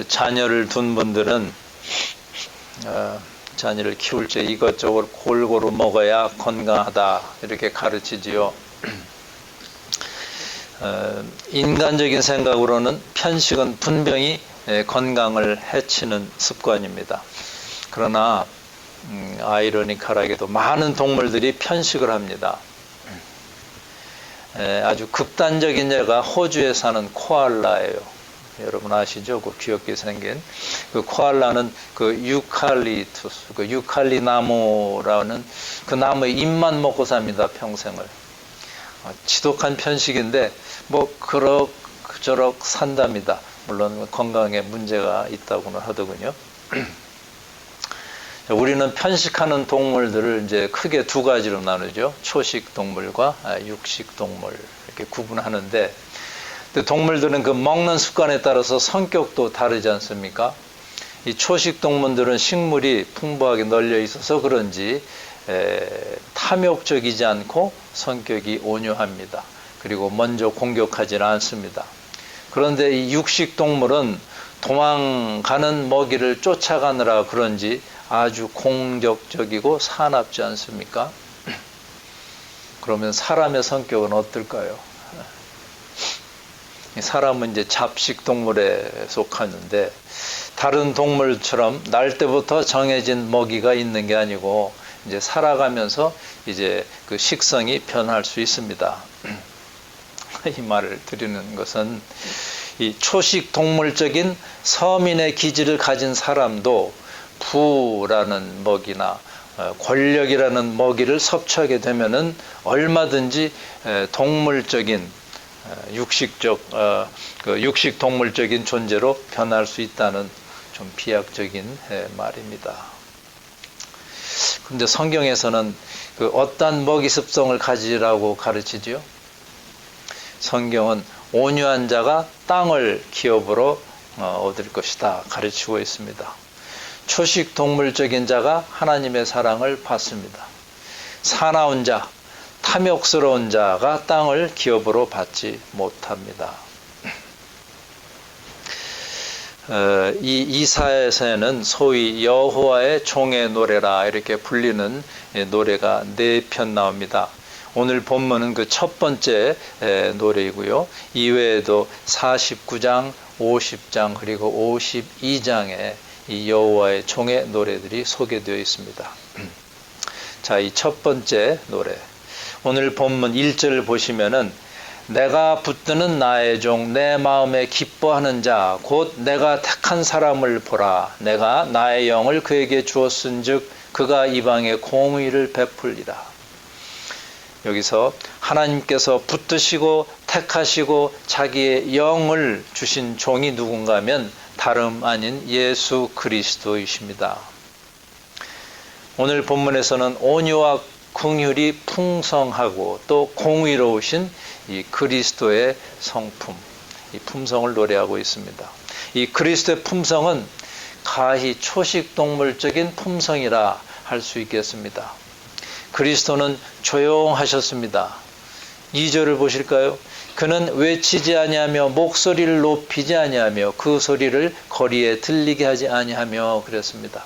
자녀를 둔 분들은 자녀를 키울 때 이것저것 골고루 먹어야 건강하다 이렇게 가르치지요. 인간적인 생각으로는 편식은 분명히 건강을 해치는 습관입니다. 그러나 아이러니컬하게도 많은 동물들이 편식을 합니다. 아주 극단적인 예가 호주에 사는 코알라예요. 여러분 아시죠? 그 귀엽게 생긴 그 코알라는 그 유칼리투스, 그 유칼리 나무라는 그 나무의 잎만 먹고 삽니다, 평생을. 지독한 편식인데 뭐 그럭저럭 산답니다. 물론 건강에 문제가 있다고는 하더군요. 우리는 편식하는 동물들을 이제 크게 두 가지로 나누죠. 초식 동물과 육식 동물 이렇게 구분하는데, 동물들은 그 먹는 습관에 따라서 성격도 다르지 않습니까? 이 초식 동물들은 식물이 풍부하게 널려 있어서 그런지 탐욕적이지 않고 성격이 온유합니다. 그리고 먼저 공격하지는 않습니다. 그런데 이 육식 동물은 도망가는 먹이를 쫓아가느라 그런지 아주 공격적이고 사납지 않습니까? 그러면 사람의 성격은 어떨까요? 사람은 이제 잡식 동물에 속하는데, 다른 동물처럼 날 때부터 정해진 먹이가 있는 게 아니고 이제 살아가면서 이제 그 식성이 변할 수 있습니다. 이 말을 드리는 것은 이 초식 동물적인 서민의 기질을 가진 사람도 부라는 먹이나 권력이라는 먹이를 섭취하게 되면은 얼마든지 동물적인 육식 동물적인 존재로 변할 수 있다는 좀 비약적인 말입니다. 그런데 성경에서는 그 어떤 먹이 습성을 가지라고 가르치지요? 성경은 온유한 자가 땅을 기업으로 얻을 것이다 가르치고 있습니다. 초식 동물적인 자가 하나님의 사랑을 받습니다. 사나운 자, 탐욕스러운 자가 땅을 기업으로 받지 못합니다. 이 이사야서에는 소위 여호와의 종의 노래라 이렇게 불리는 노래가 4편 나옵니다. 오늘 본문은 그 첫 번째 노래이고요. 이외에도 49장, 50장 그리고 52장에 이 여호와의 종의 노래들이 소개되어 있습니다. 자, 이 첫 번째 노래. 오늘 본문 1절을 보시면은 내가 붙드는 나의 종 내 마음에 기뻐하는 자 곧 내가 택한 사람을 보라. 내가 나의 영을 그에게 주었은즉 그가 이방에 공의를 베풀리라. 여기서 하나님께서 붙드시고 택하시고 자기의 영을 주신 종이 누군가 하면 다름 아닌 예수 그리스도이십니다. 오늘 본문에서는 온유와 긍휼이 풍성하고 또 공의로우신 이 그리스도의 성품, 이 품성을 노래하고 있습니다. 이 그리스도의 품성은 가히 초식 동물적인 품성이라 할 수 있겠습니다. 그리스도는 조용하셨습니다. 2절을 보실까요? 그는 외치지 아니하며 목소리를 높이지 아니하며 그 소리를 거리에 들리게 하지 아니하며 그랬습니다.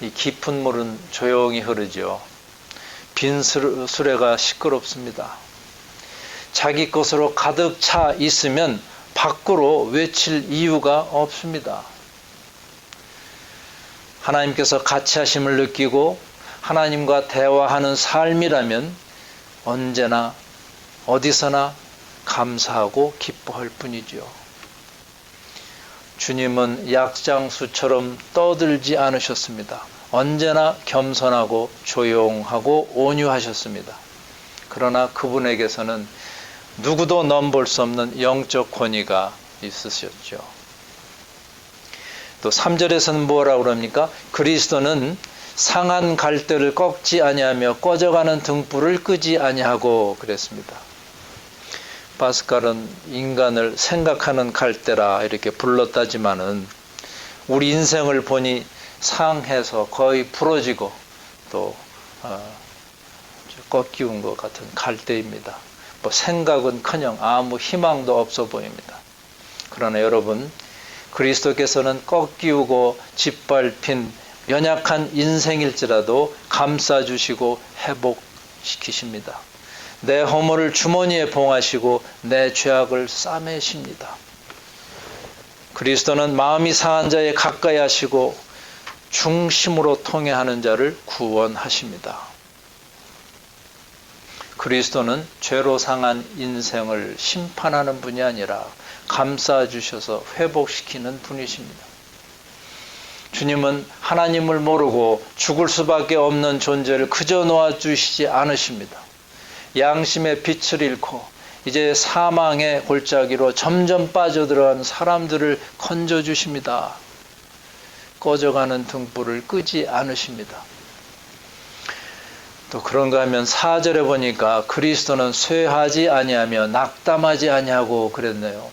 이 깊은 물은 조용히 흐르죠. 빈 수레가 시끄럽습니다. 자기 것으로 가득 차 있으면 밖으로 외칠 이유가 없습니다. 하나님께서 같이 하심을 느끼고 하나님과 대화하는 삶이라면 언제나 어디서나 감사하고 기뻐할 뿐이죠. 주님은 약장수처럼 떠들지 않으셨습니다. 언제나 겸손하고 조용하고 온유하셨습니다. 그러나 그분에게서는 누구도 넘볼 수 없는 영적 권위가 있으셨죠. 또 3절에서는 뭐라고 그럽니까? 그리스도는 상한 갈대를 꺾지 아니하며 꺼져가는 등불을 끄지 아니하고 그랬습니다. 파스칼은 인간을 생각하는 갈대라 이렇게 불렀다지만은 우리 인생을 보니 상해서 거의 부러지고 또 꺾이운 것 같은 갈대입니다. 뭐 생각은커녕 아무 희망도 없어 보입니다. 그러나 여러분, 그리스도께서는 꺾이우고 짓밟힌 연약한 인생일지라도 감싸주시고 회복시키십니다. 내 허물을 주머니에 봉하시고 내 죄악을 싸매십니다. 그리스도는 마음이 상한 자에 가까이 하시고 중심으로 통해하는 자를 구원하십니다. 그리스도는 죄로 상한 인생을 심판하는 분이 아니라 감싸주셔서 회복시키는 분이십니다. 주님은 하나님을 모르고 죽을 수밖에 없는 존재를 그저 놓아주시지 않으십니다. 양심의 빛을 잃고 이제 사망의 골짜기로 점점 빠져들어간 사람들을 건져주십니다. 꺼져가는 등불을 끄지 않으십니다. 또 그런가 하면 4절에 보니까 그리스도는 쇠하지 아니하며 낙담하지 아니하고 그랬네요.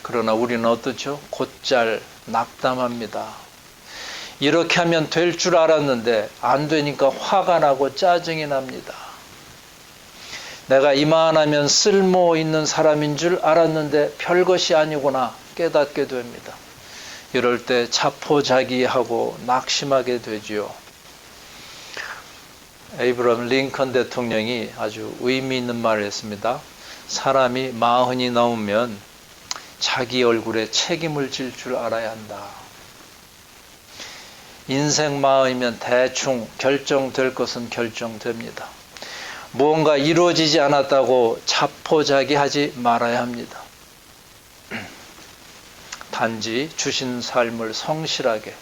그러나 우리는 어떻죠? 곧잘 낙담합니다. 이렇게 하면 될 줄 알았는데 안 되니까 화가 나고 짜증이 납니다. 내가 이만하면 쓸모 있는 사람인 줄 알았는데 별것이 아니구나 깨닫게 됩니다. 이럴 때 자포자기하고 낙심하게 되지요. 에이브러함 링컨 대통령이 아주 의미 있는 말을 했습니다. 사람이 40이 넘으면 자기 얼굴에 책임을 질 줄 알아야 한다. 인생 40이면 대충 결정될 것은 결정됩니다. 무언가 이루어지지 않았다고 자포자기하지 말아야 합니다. 단지 주신 삶을 성실하게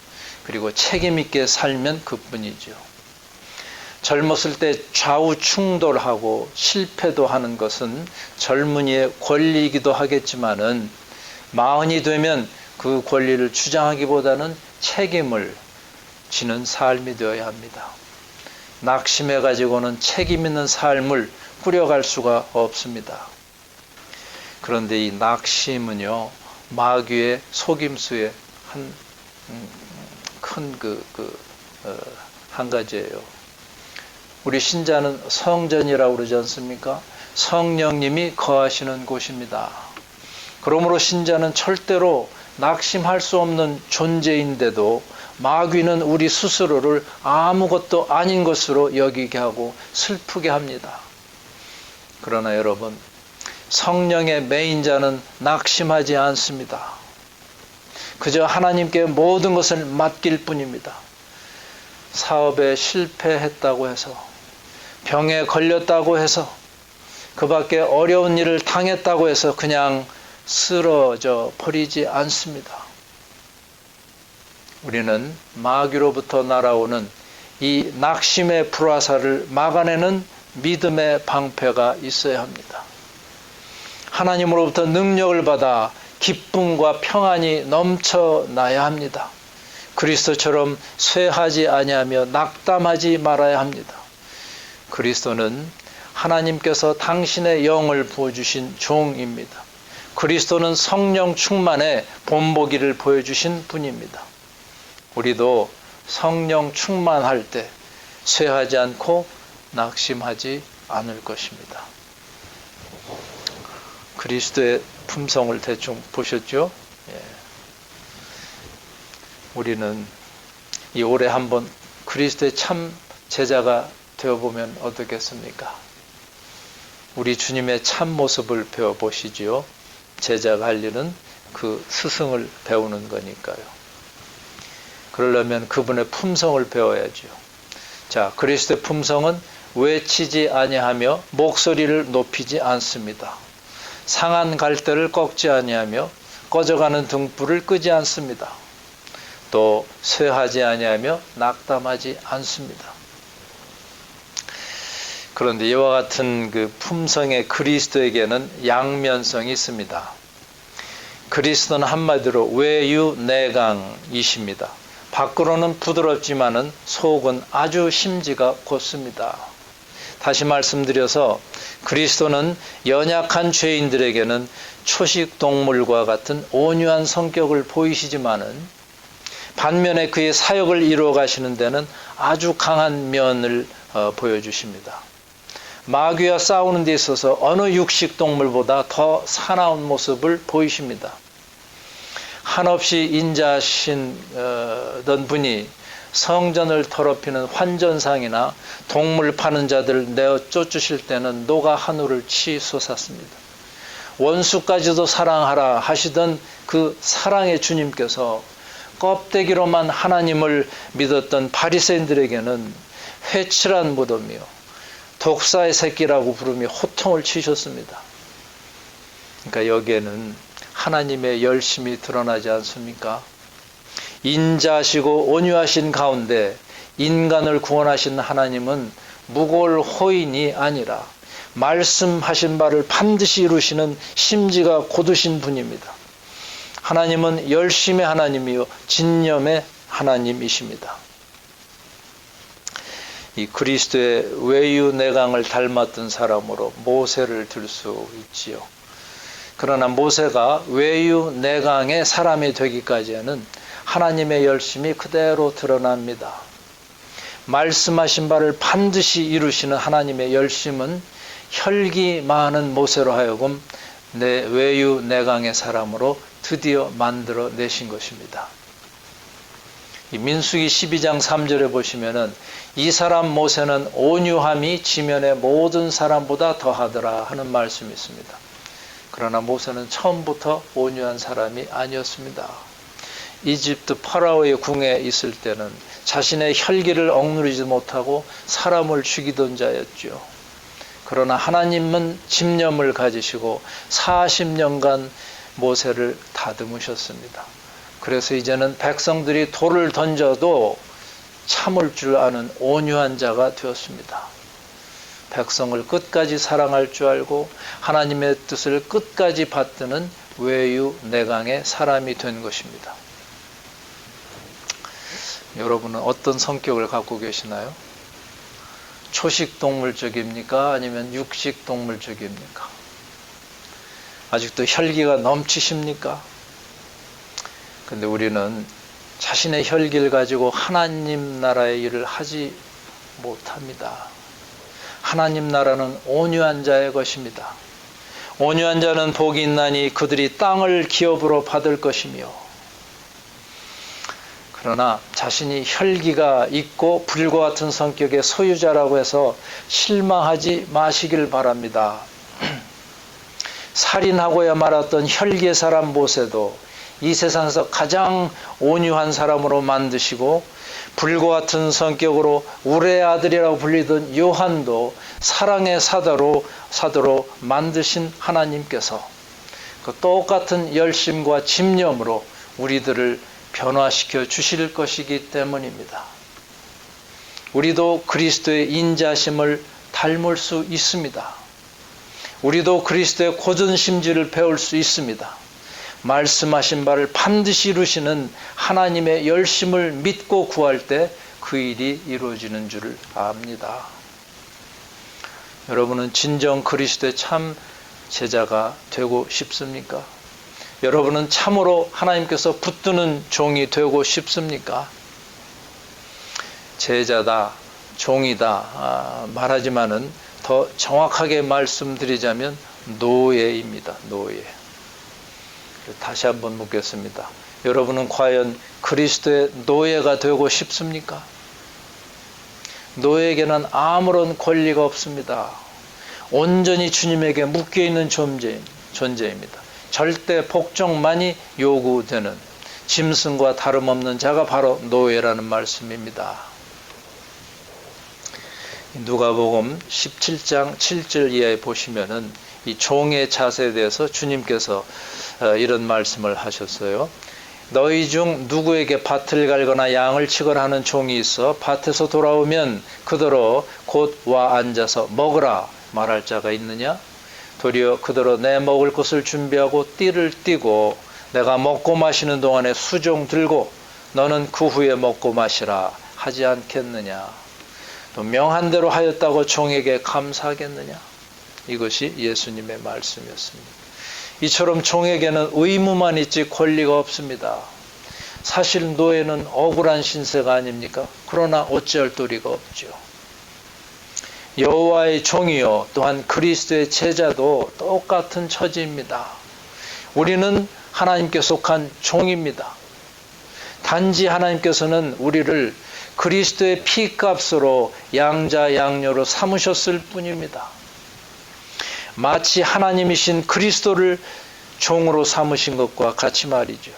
그리고 책임 있게 살면 그뿐이죠. 젊었을 때 좌우충돌하고 실패도 하는 것은 젊은이의 권리이기도 하겠지만은 40이 되면 그 권리를 주장하기보다는 책임을 지는 삶이 되어야 합니다. 낙심해 가지고는 책임 있는 삶을 꾸려갈 수가 없습니다. 그런데 이 낙심은요, 마귀의 속임수의 한 가지예요. 우리 신자는 성전이라고 그러지 않습니까? 성령님이 거하시는 곳입니다. 그러므로 신자는 절대로 낙심할 수 없는 존재인데도 마귀는 우리 스스로를 아무것도 아닌 것으로 여기게 하고 슬프게 합니다. 그러나 여러분, 성령의 매인자는 낙심하지 않습니다. 그저 하나님께 모든 것을 맡길 뿐입니다. 사업에 실패했다고 해서, 병에 걸렸다고 해서, 그 밖에 어려운 일을 당했다고 해서 그냥 쓰러져 버리지 않습니다. 우리는 마귀로부터 날아오는 이 낙심의 불화살을 막아내는 믿음의 방패가 있어야 합니다. 하나님으로부터 능력을 받아 기쁨과 평안이 넘쳐나야 합니다. 그리스도처럼 쇠하지 아니하며 낙담하지 말아야 합니다. 그리스도는 하나님께서 당신의 영을 부어주신 종입니다. 그리스도는 성령 충만의 본보기를 보여주신 분입니다. 우리도 성령 충만할 때 쇠하지 않고 낙심하지 않을 것입니다. 그리스도의 품성을 대충 보셨죠? 예. 우리는 이 올해 한번 그리스도의 참 제자가 되어보면 어떻겠습니까? 우리 주님의 참 모습을 배워보시지요. 제자가 할 일은 그 스승을 배우는 거니까요. 그러려면 그분의 품성을 배워야죠. 자, 그리스도의 품성은 외치지 아니하며 목소리를 높이지 않습니다. 상한 갈대를 꺾지 아니하며 꺼져가는 등불을 끄지 않습니다. 또 쇠하지 아니하며 낙담하지 않습니다. 그런데 이와 같은 그 품성의 그리스도에게는 양면성이 있습니다. 그리스도는 한마디로 외유내강이십니다. 밖으로는 부드럽지만은 속은 아주 심지가 곧습니다. 다시 말씀드려서 그리스도는 연약한 죄인들에게는 초식동물과 같은 온유한 성격을 보이시지만은 반면에 그의 사역을 이루어 가시는 데는 아주 강한 면을 보여주십니다. 마귀와 싸우는 데 있어서 어느 육식동물보다 더 사나운 모습을 보이십니다. 한없이 인자하신 분이 성전을 더럽히는 환전상이나 동물 파는 자들 내어 쫓으실 때는 노가 하늘을 치솟았습니다. 원수까지도 사랑하라 하시던 그 사랑의 주님께서 껍데기로만 하나님을 믿었던 바리새인들에게는 회칠한 무덤이요 독사의 새끼라고 부르며 호통을 치셨습니다. 그러니까 여기에는 하나님의 열심이 드러나지 않습니까? 인자하시고 온유하신 가운데 인간을 구원하신 하나님은 무고할 호인이 아니라 말씀하신 바를 반드시 이루시는 심지가 곧으신 분입니다. 하나님은 열심의 하나님이요 진념의 하나님이십니다. 이 그리스도의 외유내강을 닮았던 사람으로 모세를 들 수 있지요. 그러나 모세가 외유내강의 사람이 되기까지는 하나님의 열심이 그대로 드러납니다. 말씀하신 바를 반드시 이루시는 하나님의 열심은 혈기 많은 모세로 하여금 내 외유내강의 사람으로 드디어 만들어 내신 것입니다. 이 민수기 12장 3절에 보시면은 이 사람 모세는 온유함이 지면의 모든 사람보다 더하더라 하는 말씀이 있습니다. 그러나 모세는 처음부터 온유한 사람이 아니었습니다. 이집트 파라오의 궁에 있을 때는 자신의 혈기를 억누르지 못하고 사람을 죽이던 자였죠. 그러나 하나님은 집념을 가지시고 40년간 모세를 다듬으셨습니다. 그래서 이제는 백성들이 돌을 던져도 참을 줄 아는 온유한 자가 되었습니다. 백성을 끝까지 사랑할 줄 알고 하나님의 뜻을 끝까지 받드는 외유내강의 사람이 된 것입니다. 여러분은 어떤 성격을 갖고 계시나요? 초식동물적입니까? 아니면 육식동물적입니까? 아직도 혈기가 넘치십니까? 근데 우리는 자신의 혈기를 가지고 하나님 나라의 일을 하지 못합니다. 하나님 나라는 온유한 자의 것입니다. 온유한 자는 복이 있나니 그들이 땅을 기업으로 받을 것이며, 그러나 자신이 혈기가 있고 불과 같은 성격의 소유자라고 해서 실망하지 마시길 바랍니다. 살인하고야 말았던 혈기의 사람 모세도 이 세상에서 가장 온유한 사람으로 만드시고, 불과 같은 성격으로 우레의 아들이라고 불리던 요한도 사랑의 사도로 만드신 하나님께서 그 똑같은 열심과 집념으로 우리들을 변화시켜 주실 것이기 때문입니다. 우리도 그리스도의 인자심을 닮을 수 있습니다. 우리도 그리스도의 고전 심지를 배울 수 있습니다. 말씀하신 바를 반드시 이루시는 하나님의 열심을 믿고 구할 때 그 일이 이루어지는 줄 압니다. 여러분은 진정 그리스도의 참 제자가 되고 싶습니까? 여러분은 참으로 하나님께서 붙드는 종이 되고 싶습니까? 제자다, 종이다 말하지만은 더 정확하게 말씀드리자면 노예입니다. 노예. 다시 한번 묻겠습니다. 여러분은 과연 그리스도의 노예가 되고 싶습니까? 노예에게는 아무런 권리가 없습니다. 온전히 주님에게 묶여있는 존재입니다. 절대 복종만이 요구되는 짐승과 다름없는 자가 바로 노예라는 말씀입니다. 누가복음 17장 7절 이하에 보시면은 이 종의 자세에 대해서 주님께서 이런 말씀을 하셨어요. 너희 중 누구에게 밭을 갈거나 양을 치거나 하는 종이 있어 밭에서 돌아오면 그대로 곧 와 앉아서 먹으라 말할 자가 있느냐? 도리어 그대로 내 먹을 것을 준비하고 띠를 띠고 내가 먹고 마시는 동안에 수종 들고 너는 그 후에 먹고 마시라 하지 않겠느냐? 또 명한 대로 하였다고 종에게 감사하겠느냐? 이것이 예수님의 말씀이었습니다. 이처럼 종에게는 의무만 있지 권리가 없습니다. 사실 노예는 억울한 신세가 아닙니까? 그러나 어찌할 도리가 없죠. 여호와의 종이요 또한 그리스도의 제자도 똑같은 처지입니다. 우리는 하나님께 속한 종입니다. 단지 하나님께서는 우리를 그리스도의 피값으로 양자 양료로 삼으셨을 뿐입니다. 마치 하나님이신 그리스도를 종으로 삼으신 것과 같이 말이죠.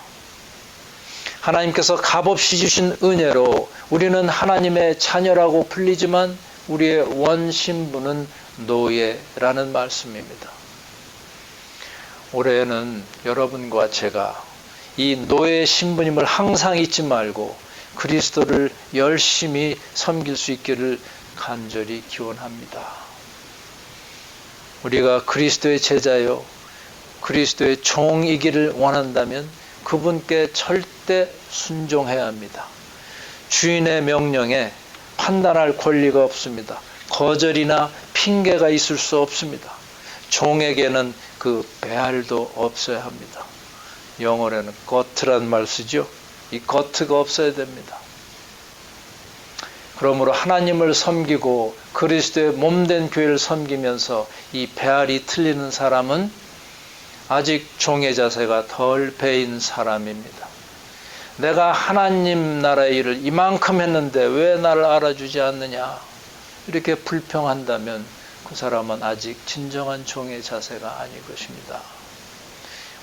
하나님께서 값없이 주신 은혜로 우리는 하나님의 자녀라고 불리지만 우리의 원신부는 노예라는 말씀입니다. 올해는 여러분과 제가 이 노예 신부님을 항상 잊지 말고 그리스도를 열심히 섬길 수 있기를 간절히 기원합니다. 우리가 그리스도의 제자요, 그리스도의 종이기를 원한다면 그분께 절대 순종해야 합니다. 주인의 명령에 판단할 권리가 없습니다. 거절이나 핑계가 있을 수 없습니다. 종에게는 그 배알도 없어야 합니다. 영어로는 거트란 말 쓰죠. 이 거트가 없어야 됩니다. 그러므로 하나님을 섬기고 그리스도의 몸된 교회를 섬기면서 이 배알이 틀리는 사람은 아직 종의 자세가 덜 배인 사람입니다. 내가 하나님 나라의 일을 이만큼 했는데 왜 나를 알아주지 않느냐, 이렇게 불평한다면 그 사람은 아직 진정한 종의 자세가 아닐 것입니다.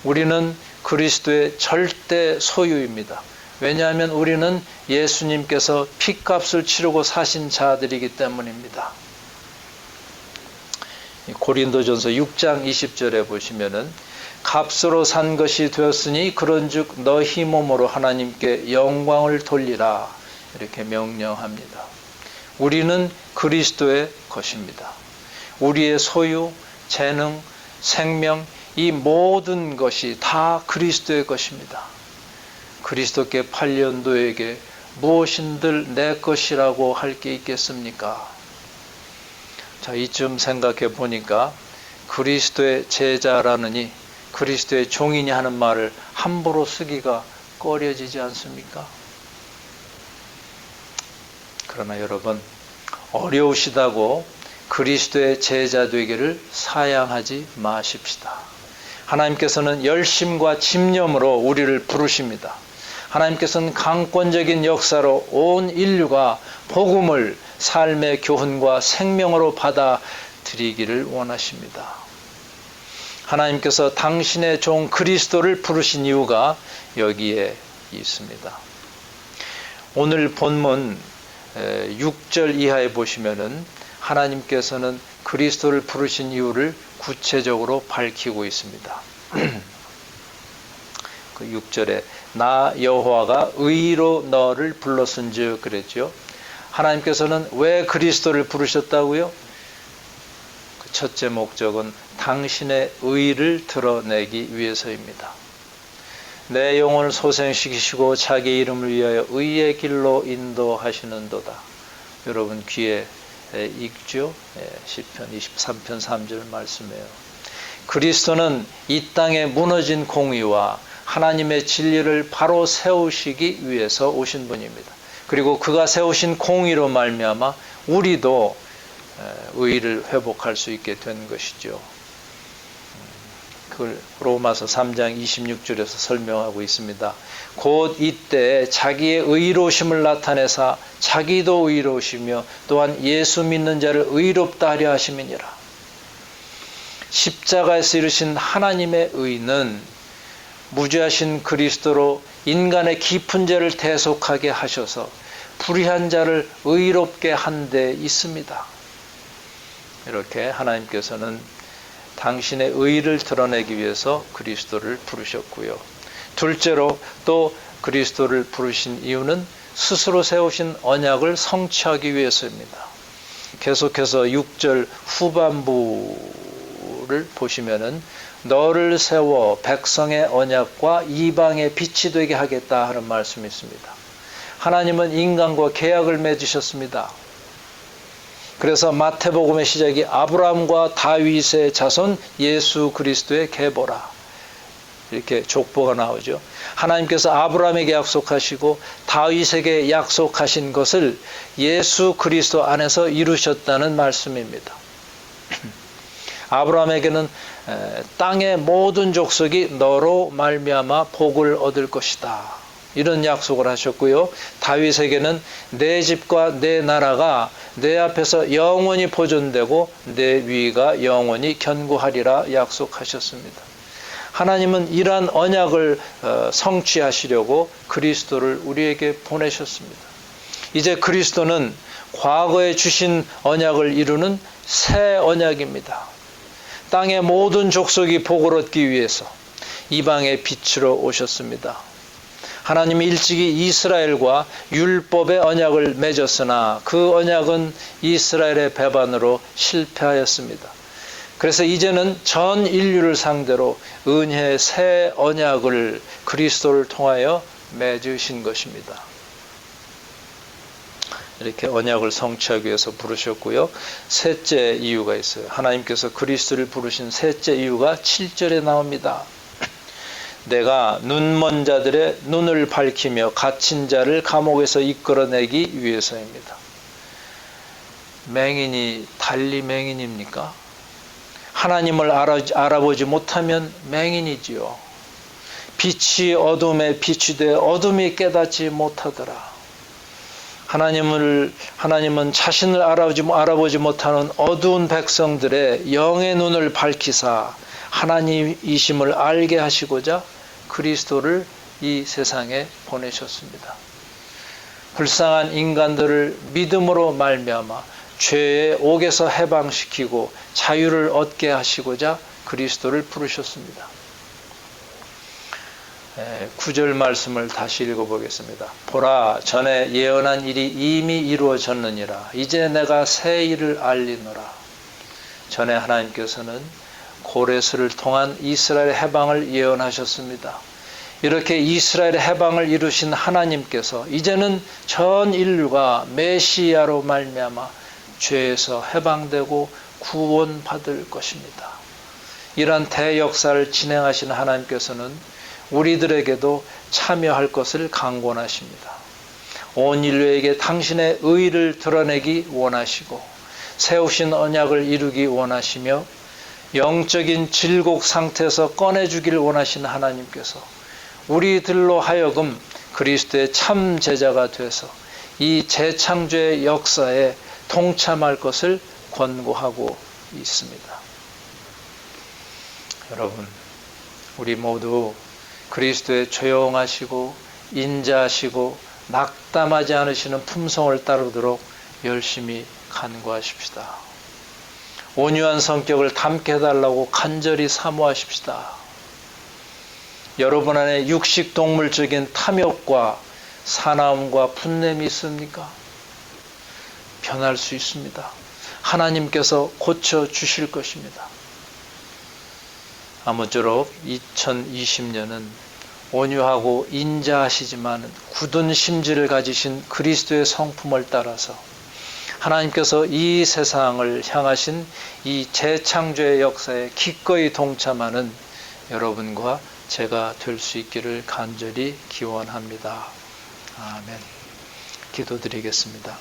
우리는 그리스도의 절대 소유입니다. 왜냐하면 우리는 예수님께서 피값을 치르고 사신 자들이기 때문입니다. 고린도전서 6장 20절에 보시면은 값으로 산 것이 되었으니 그런즉 너희 몸으로 하나님께 영광을 돌리라, 이렇게 명령합니다. 우리는 그리스도의 것입니다. 우리의 소유, 재능, 생명, 이 모든 것이 다 그리스도의 것입니다. 그리스도께 팔린 노에게 무엇인들 내 것이라고 할 게 있겠습니까? 자, 이쯤 생각해 보니까 그리스도의 제자라느니 그리스도의 종이니 하는 말을 함부로 쓰기가 꺼려지지 않습니까? 그러나 여러분, 어려우시다고 그리스도의 제자 되기를 사양하지 마십시다. 하나님께서는 열심과 집념으로 우리를 부르십니다. 하나님께서는 강권적인 역사로 온 인류가 복음을 삶의 교훈과 생명으로 받아들이기를 원하십니다. 하나님께서 당신의 종 그리스도를 부르신 이유가 여기에 있습니다. 오늘 본문 6절 이하에 보시면은 하나님께서는 그리스도를 부르신 이유를 구체적으로 밝히고 있습니다. 그 6절에 나 여호와가 의로 너를 불렀은즉 그랬죠. 하나님께서는 왜 그리스도를 부르셨다고요? 그 첫째 목적은 당신의 의를 드러내기 위해서입니다. 내 영혼을 소생시키시고 자기 이름을 위하여 의의 길로 인도하시는도다. 여러분 귀에 읽죠? 시편 23편 3절 말씀이에요. 그리스도는 이 땅에 무너진 공의와 하나님의 진리를 바로 세우시기 위해서 오신 분입니다. 그리고 그가 세우신 공의로 말미암아 우리도 의를 회복할 수 있게 된 것이죠. 그걸 로마서 3장 26절에서 설명하고 있습니다. 곧 이때 자기의 의로우심을 나타내사 자기도 의로우시며 또한 예수 믿는 자를 의롭다 하려 하심이니라. 십자가에서 이루신 하나님의 의는 무죄하신 그리스도로 인간의 깊은 죄를 대속하게 하셔서 불의한 자를 의롭게 한 데 있습니다. 이렇게 하나님께서는 당신의 의를 드러내기 위해서 그리스도를 부르셨고요. 둘째로 또 그리스도를 부르신 이유는 스스로 세우신 언약을 성취하기 위해서입니다. 계속해서 6절 후반부를 보시면은 너를 세워 백성의 언약과 이방의 빛이 되게 하겠다 하는 말씀이 있습니다. 하나님은 인간과 계약을 맺으셨습니다. 그래서 마태복음의 시작이 아브라함과 다윗의 자손 예수 그리스도의 계보라, 이렇게 족보가 나오죠. 하나님께서 아브라함에게 약속하시고 다윗에게 약속하신 것을 예수 그리스도 안에서 이루셨다는 말씀입니다. 아브라함에게는 땅의 모든 족속이 너로 말미암아 복을 얻을 것이다. 이런 약속을 하셨고요. 다윗에게는 내 집과 내 나라가 내 앞에서 영원히 보존되고 내 위가 영원히 견고하리라 약속하셨습니다. 하나님은 이러한 언약을 성취하시려고 그리스도를 우리에게 보내셨습니다. 이제 그리스도는 과거에 주신 언약을 이루는 새 언약입니다. 땅의 모든 족속이 복을 얻기 위해서 이방의 빛으로 오셨습니다. 하나님이 일찍이 이스라엘과 율법의 언약을 맺었으나 그 언약은 이스라엘의 배반으로 실패하였습니다. 그래서 이제는 전 인류를 상대로 은혜의 새 언약을 그리스도를 통하여 맺으신 것입니다. 이렇게 언약을 성취하기 위해서 부르셨고요. 셋째 이유가 있어요. 하나님께서 그리스도를 부르신 셋째 이유가 7절에 나옵니다. 내가 눈먼 자들의 눈을 밝히며 갇힌 자를 감옥에서 이끌어내기 위해서입니다. 맹인이 달리 맹인입니까? 하나님을 알아보지 못하면 맹인이지요. 빛이 어둠에 빛이 돼 어둠이 깨닫지 못하더라. 하나님은 자신을 알아보지 못하는 어두운 백성들의 영의 눈을 밝히사 하나님이심을 알게 하시고자 그리스도를 이 세상에 보내셨습니다. 불쌍한 인간들을 믿음으로 말미암아 죄의 옥에서 해방시키고 자유를 얻게 하시고자 그리스도를 부르셨습니다. 9절 말씀을 다시 읽어보겠습니다. 보라, 전에 예언한 일이 이미 이루어졌느니라. 이제 내가 새 일을 알리노라. 전에 하나님께서는 고레스를 통한 이스라엘의 해방을 예언하셨습니다. 이렇게 이스라엘의 해방을 이루신 하나님께서 이제는 전 인류가 메시아로 말미암아 죄에서 해방되고 구원받을 것입니다. 이러한 대역사를 진행하신 하나님께서는 우리들에게도 참여할 것을 강권하십니다. 온 인류에게 당신의 의를 드러내기 원하시고 세우신 언약을 이루기 원하시며 영적인 질곡 상태에서 꺼내주기를 원하시는 하나님께서 우리들로 하여금 그리스도의 참 제자가 돼서 이 재창조의 역사에 동참할 것을 권고하고 있습니다. 여러분, 우리 모두 그리스도의 조용하시고 인자하시고 낙담하지 않으시는 품성을 따르도록 열심히 간구하십시다. 온유한 성격을 담게 해달라고 간절히 사모하십시다. 여러분 안에 육식 동물적인 탐욕과 사나움과 분냄이 있습니까? 변할 수 있습니다. 하나님께서 고쳐주실 것입니다. 아무쪼록 2020년은 온유하고 인자하시지만 굳은 심지를 가지신 그리스도의 성품을 따라서 하나님께서 이 세상을 향하신 이 재창조의 역사에 기꺼이 동참하는 여러분과 제가 될 수 있기를 간절히 기원합니다. 아멘. 기도드리겠습니다.